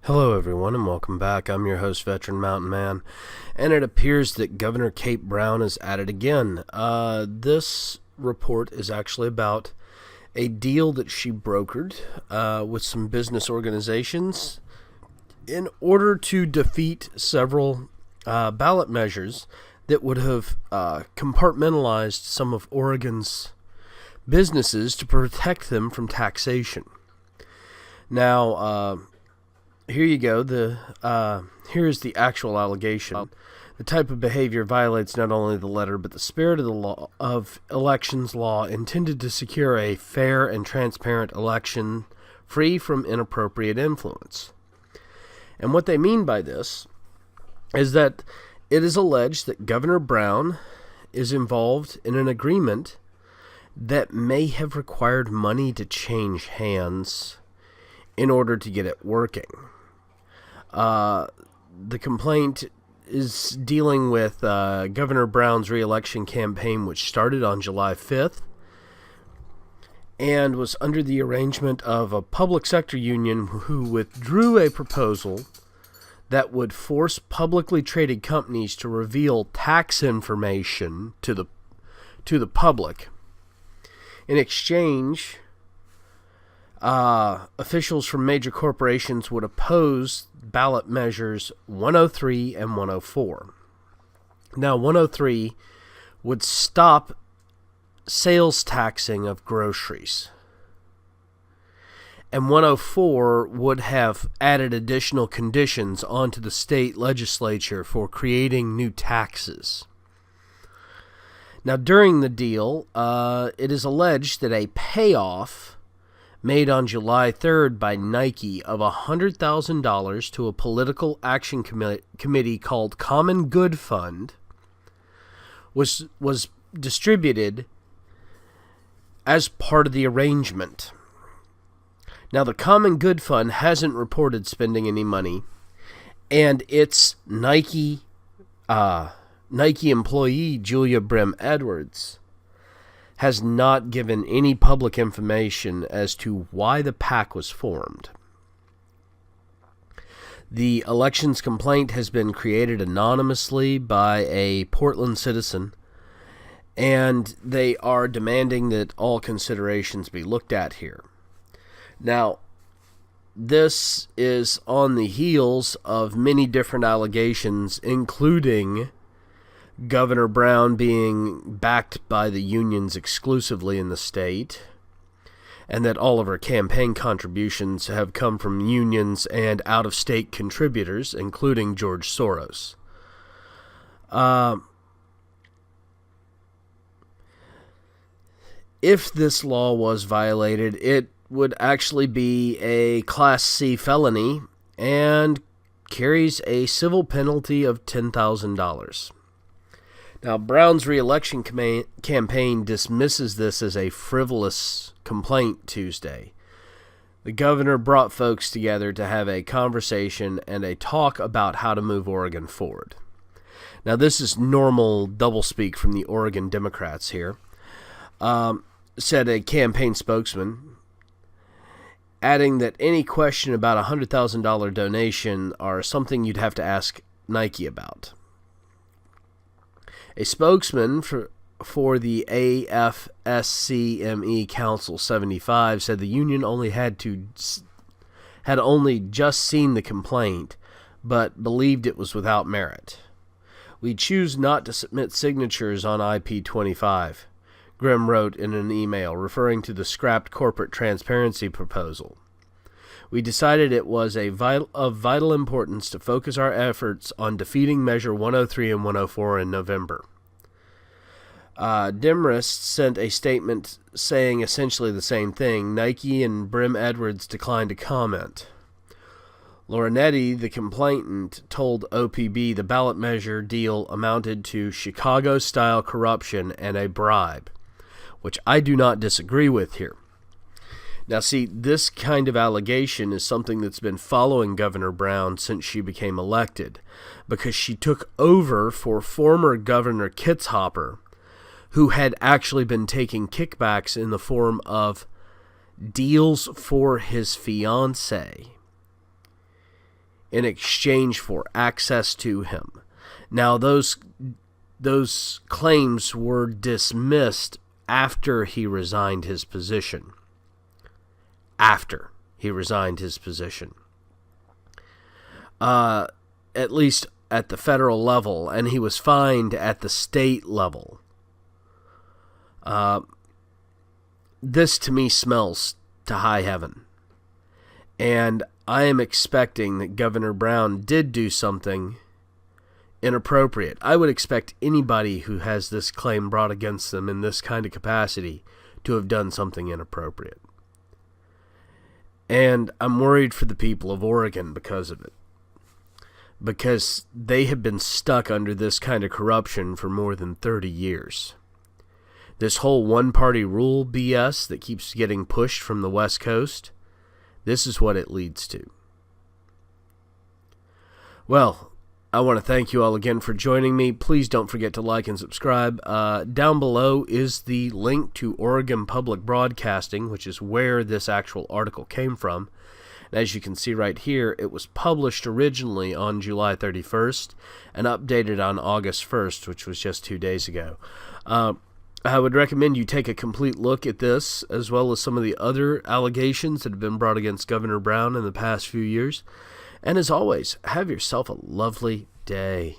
Hello everyone and welcome back. I'm your host, Veteran Mountain Man, and it appears that Governor Kate Brown is at it again. This report is actually about a deal that she brokered with some business organizations in order to defeat several ballot measures that would have compartmentalized some of Oregon's businesses to protect them from taxation. Now, here you go. Here's the actual allegation. The type of behavior violates not only the letter but the spirit of the law of elections law intended to secure a fair and transparent election free from inappropriate influence. And what they mean by this is that it is alleged that Governor Brown is involved in an agreement that may have required money to change hands in order to get it working. The complaint is dealing with Governor Brown's re-election campaign, which started on July 5th and was under the arrangement of a public sector union who withdrew a proposal that would force publicly traded companies to reveal tax information to the public. In exchange, officials from major corporations would oppose ballot measures 103 and 104. Now, 103 would stop sales taxing of groceries, and 104 would have added additional conditions onto the state legislature for creating new taxes. Now, during the deal, it is alleged that a payoff made on July 3rd by Nike of $100,000 to a political action committee called Common Good Fund was distributed as part of the arrangement. Now, the Common Good Fund hasn't reported spending any money, and its Nike employee, Julia Brim Edwards, has not given any public information as to why the PAC was formed. The elections complaint has been created anonymously by a Portland citizen, and they are demanding that all considerations be looked at here. Now, this is on the heels of many different allegations, including Governor Brown being backed by the unions exclusively in the state, and that all of her campaign contributions have come from unions and out-of-state contributors, including George Soros. If this law was violated, it would actually be a Class C felony and carries a civil penalty of $10,000. Now, Brown's re-election campaign dismisses this as a frivolous complaint Tuesday. The governor brought folks together to have a conversation and a talk about how to move Oregon forward. Now, this is normal doublespeak from the Oregon Democrats here, said a campaign spokesman, adding that any question about a $100,000 donation are something you'd have to ask Nike about. A spokesman for the AFSCME Council 75 said the union had only just seen the complaint, but believed it was without merit. We choose not to submit signatures on IP25, Grimm wrote in an email referring to the scrapped corporate transparency proposal. We decided it was of vital importance to focus our efforts on defeating Measure 103 and 104 in November. Demarest sent a statement saying essentially the same thing. Nike and Brim Edwards declined to comment. Lorinetti, the complainant, told OPB the ballot measure deal amounted to Chicago-style corruption and a bribe, which I do not disagree with here. Now, see, this kind of allegation is something that's been following Governor Brown since she became elected, because she took over for former Governor Kitzhaber, who had actually been taking kickbacks in the form of deals for his fiancée. in exchange for access to him. Now, those claims were dismissed after he resigned his position. After he resigned his position. At least at the federal level, and he was fined at the state level. This to me smells to high heaven. And I am expecting that Governor Brown did do something inappropriate. I would expect anybody who has this claim brought against them in this kind of capacity to have done something inappropriate. And I'm worried for the people of Oregon because of it. Because they have been stuck under this kind of corruption for more than 30 years. This whole one-party rule BS that keeps getting pushed from the West Coast, this is what it leads to. Well, I want to thank you all again for joining me. Please don't forget to like and subscribe. Down below is the link to Oregon Public Broadcasting, which is where this actual article came from. And as you can see right here, it was published originally on July 31st and updated on August 1st, which was just 2 days ago. I would recommend you take a complete look at this, as well as some of the other allegations that have been brought against Governor Brown in the past few years. And as always, have yourself a lovely day.